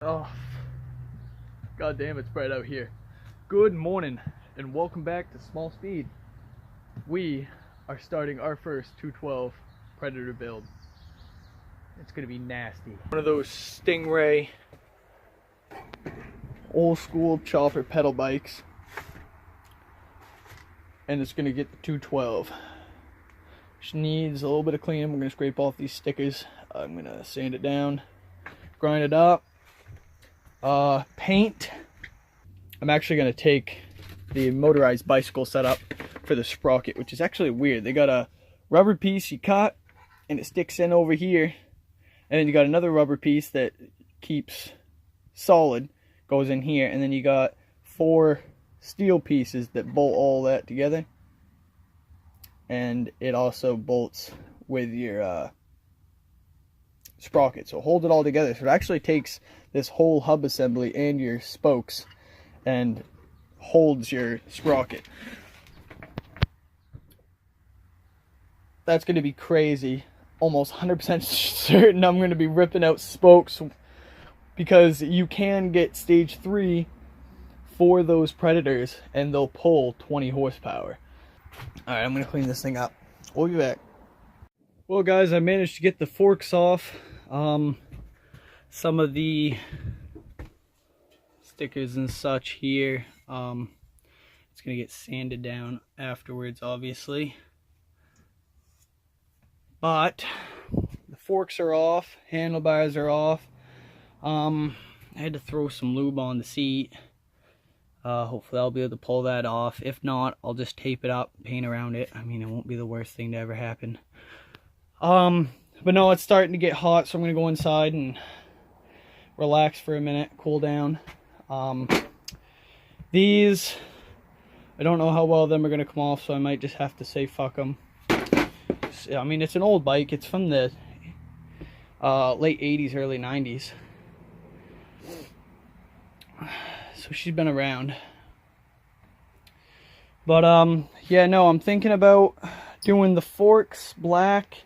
Oh, god damn, it's bright out here. Good morning and welcome back to Small Speed. We are starting our first 212 Predator build. It's gonna be nasty. One of those Stingray old school chopper pedal bikes. And it's gonna get the 212. Which needs a little bit of cleaning. We're gonna scrape off these stickers. I'm gonna sand it down, grind it up. Paint. I'm actually going to take the motorized bicycle setup for the sprocket, which is actually weird. They got a rubber piece you cut and it sticks in over here, and then you got another rubber piece that keeps solid, goes in here, and then you got 4 steel pieces that bolt all that together, and it also bolts with your sprocket, so hold it all together. So it actually takes this whole hub assembly and your spokes and holds your sprocket. That's going to be crazy. Almost 100% certain I'm going to be ripping out spokes, because you can get stage 3 for those Predators and they'll pull 20 horsepower. Alright, I'm going to clean this thing up. We'll be back. Well guys, I managed to get the forks off. Some of the stickers and such here, it's gonna get sanded down afterwards, obviously, but the forks are off, handlebars are off. I had to throw some lube on the seat. Hopefully I'll be able to pull that off. If not, I'll just tape it up, paint around it. I mean, it won't be the worst thing to ever happen. But no, it's starting to get hot, so I'm gonna go inside and relax for a minute, cool down. These, I don't know how well them are gonna come off, so I might just have to say fuck them. I mean, it's an old bike. It's from the late 80s, early 90s. So she's been around. But yeah, no, I'm thinking about doing the forks black,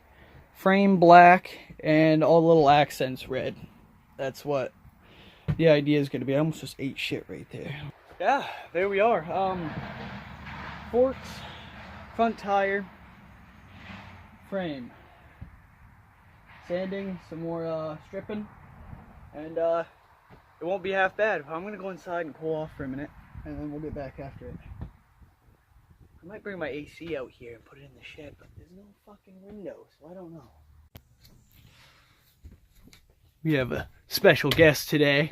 frame black, and all the little accents red. That's what the idea is going to be. I almost just ate shit right there. Yeah, there we are. Forks, front tire, frame, sanding, some more stripping, and it won't be half bad. I'm going to go inside and cool off for a minute, and then we'll get back after it. I might bring my AC out here and put it in the shed, but there's no fucking window, so I don't know. We have a special guest today.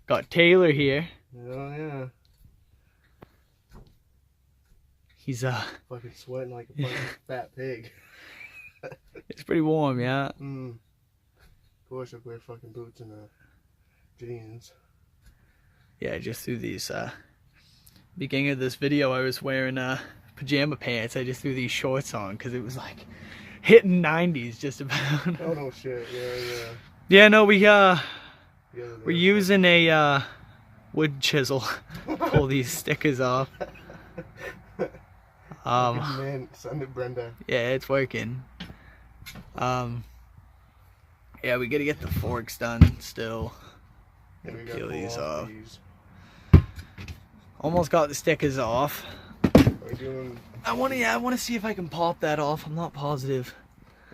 Got Taylor here. Oh yeah. He's fucking sweating like a fucking fat pig. It's pretty warm, yeah. Of course I wear fucking boots and jeans. Yeah, just threw these beginning of this video I was wearing pajama pants. I just threw these shorts on because it was like hitting 90s just about. Oh no shit, yeah. Yeah, no, we're using a wood chisel to pull these stickers off. Man, send it Brenda. Yeah, it's working. Yeah, we gotta get the forks done still. Yeah, we peel these off. These. Almost got the stickers off. Are we doing... I wanna see if I can pop that off. I'm not positive.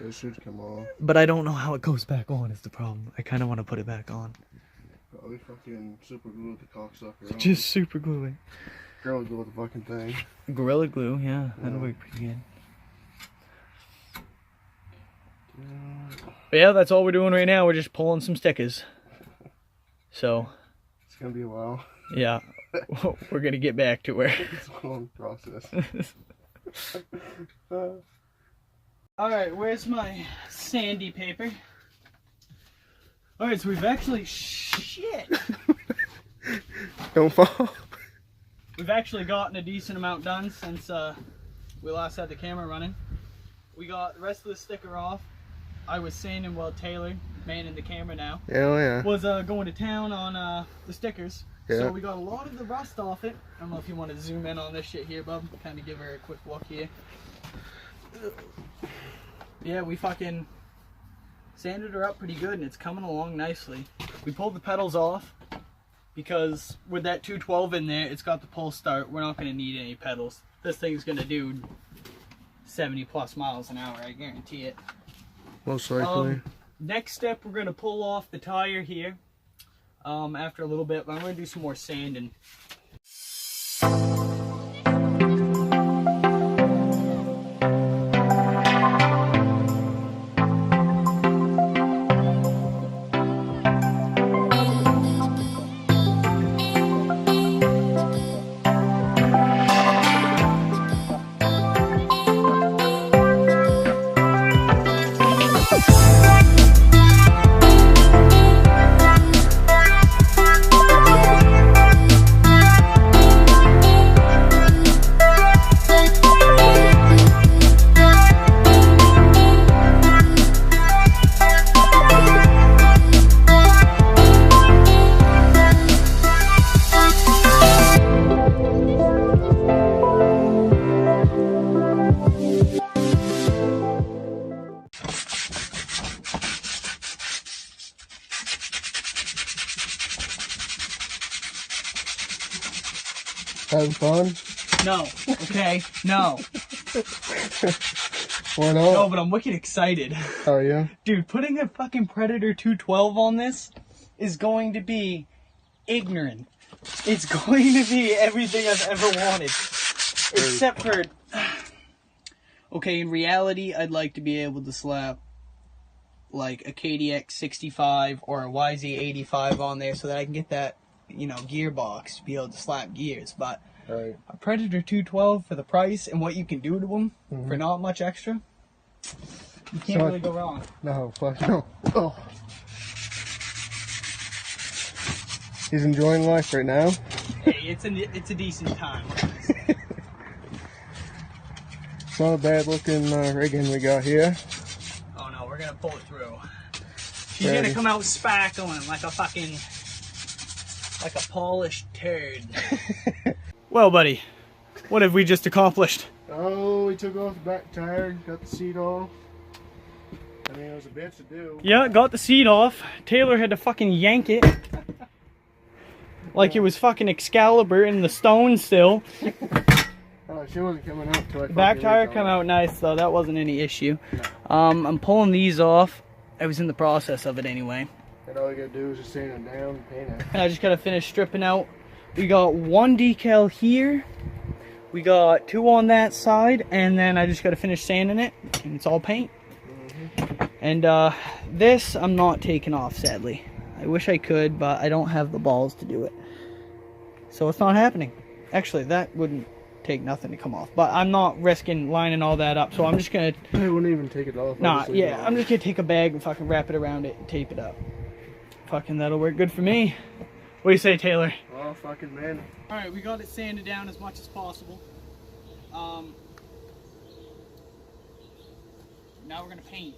It should come off. But I don't know how it goes back on is the problem. I kinda wanna put it back on. Probably fucking super glue the cocksucker on. Just super gluing. Gorilla glue the fucking thing. Gorilla glue, yeah, that'll work pretty good. But yeah, that's all we're doing right now. We're just pulling some stickers. So it's gonna be a while. Yeah, we're gonna get back to where. It's a long process. Alright, where's my sandy paper? Alright, so we've actually shit. Don't fall. We've actually gotten a decent amount done since we last had the camera running. We got the rest of the sticker off. I was sanding while Taylor, manning the camera now, was going to town on the stickers. Yeah. So we got a lot of the rust off it. I don't know if you want to zoom in on this shit here, bub. Kind of give her a quick look here. Yeah, we fucking Sanded her up pretty good and it's coming along nicely. We pulled the pedals off because with that 212 in there, it's got the pull start. We're not going to need any pedals. This thing's going to do 70 plus miles an hour, I guarantee it. Most likely. Next step, we're going to pull off the tire here after a little bit, but I'm going to do some more sanding. Having fun? No. Okay. No. Why not? No, but I'm wicked excited. Oh, yeah? Dude, putting a fucking Predator 212 on this is going to be ignorant. It's going to be everything I've ever wanted. Except for... Okay, in reality, I'd like to be able to slap like a KDX 65 or a YZ85 on there so that I can get that, you know, gearbox to be able to slap gears. But Right. a Predator 212 for the price and what you can do to them for not much extra, you can't So- really go wrong. No, fuck no. Oh. He's enjoying life right now. Hey, it's a decent time. It's not a bad looking rigging we got here. Oh no, we're gonna pull it through. She's Ready. gonna come out spackling like a fucking, like a polished turd. Well, buddy, what have we just accomplished? Oh, we took off the back tire, got the seat off. I mean, it was a bitch to do. Yeah, got the seat off. Taylor had to fucking yank it. Like it was fucking Excalibur in the stone still. Oh, she wasn't coming out till I Back fucking tire worked on come it. out nice though, that wasn't any issue. I'm pulling these off. I was in the process of it anyway. And all you gotta do is just sand it down and paint it. And I just gotta finish stripping out. We got one decal here. We got two on that side, and then I just gotta finish sanding it, and it's all paint. And this I'm not taking off, sadly. I wish I could, but I don't have the balls to do it. So it's not happening. Actually, that wouldn't take nothing to come off, but I'm not risking lining all that up, so I'm just gonna... I wouldn't even take it off. I'll Nah, just leave it yeah, on. I'm just gonna take a bag and fucking wrap it around it and tape it up. Fucking that'll work good for me. What do you say, Taylor? Oh, fucking man. Alright, we got it sanded down as much as possible. Now we're gonna paint.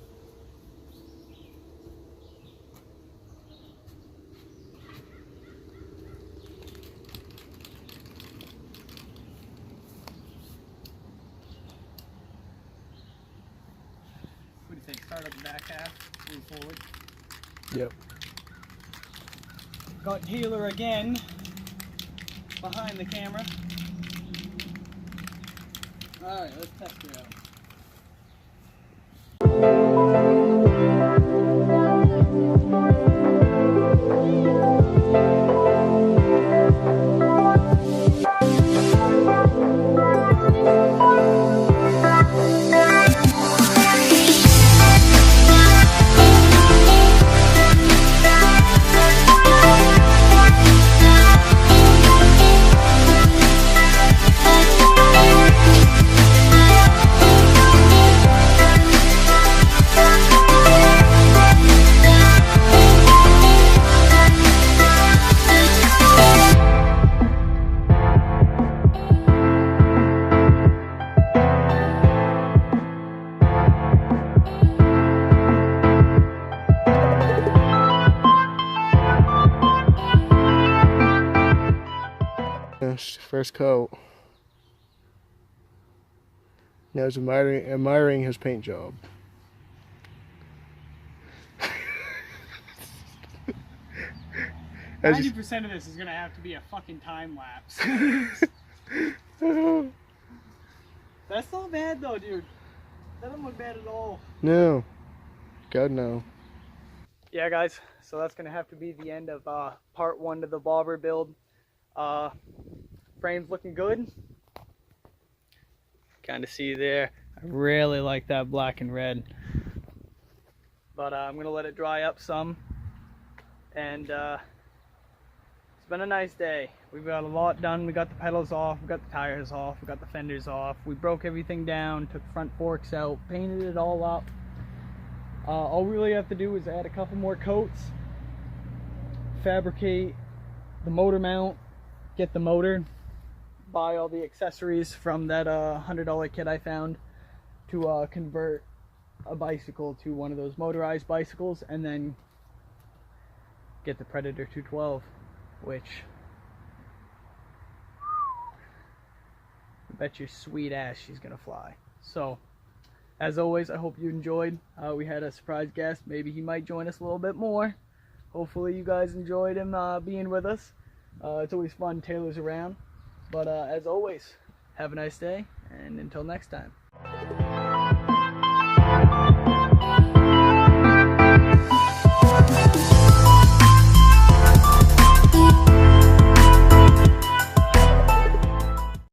What do you think? Start up the back half, move forward. Yep. Got Taylor again behind the camera. Alright, let's test her out. First coat. Now he's admiring his paint job. As you- 90% of this is gonna have to be a fucking time lapse. That's not bad though, dude. That doesn't look bad at all. No. God, no. Yeah, guys. So that's gonna have to be the end of part 1 to the bobber build. Frame's looking good. Kind of see there. I really like that black and red. But I'm gonna let it dry up some. And it's been a nice day. We've got a lot done. We got the pedals off, we got the tires off, we got the fenders off. We broke everything down, took front forks out, painted it all up. All we really have to do is add a couple more coats, fabricate the motor mount, get the motor, buy all the accessories from that $100 kit I found to convert a bicycle to one of those motorized bicycles, and then get the Predator 212, which I bet your sweet ass she's gonna fly. So as always, I hope you enjoyed. We had a surprise guest. Maybe he might join us a little bit more. Hopefully you guys enjoyed him being with us. It's always fun. Taylor's around. But as always, have a nice day, and until next time.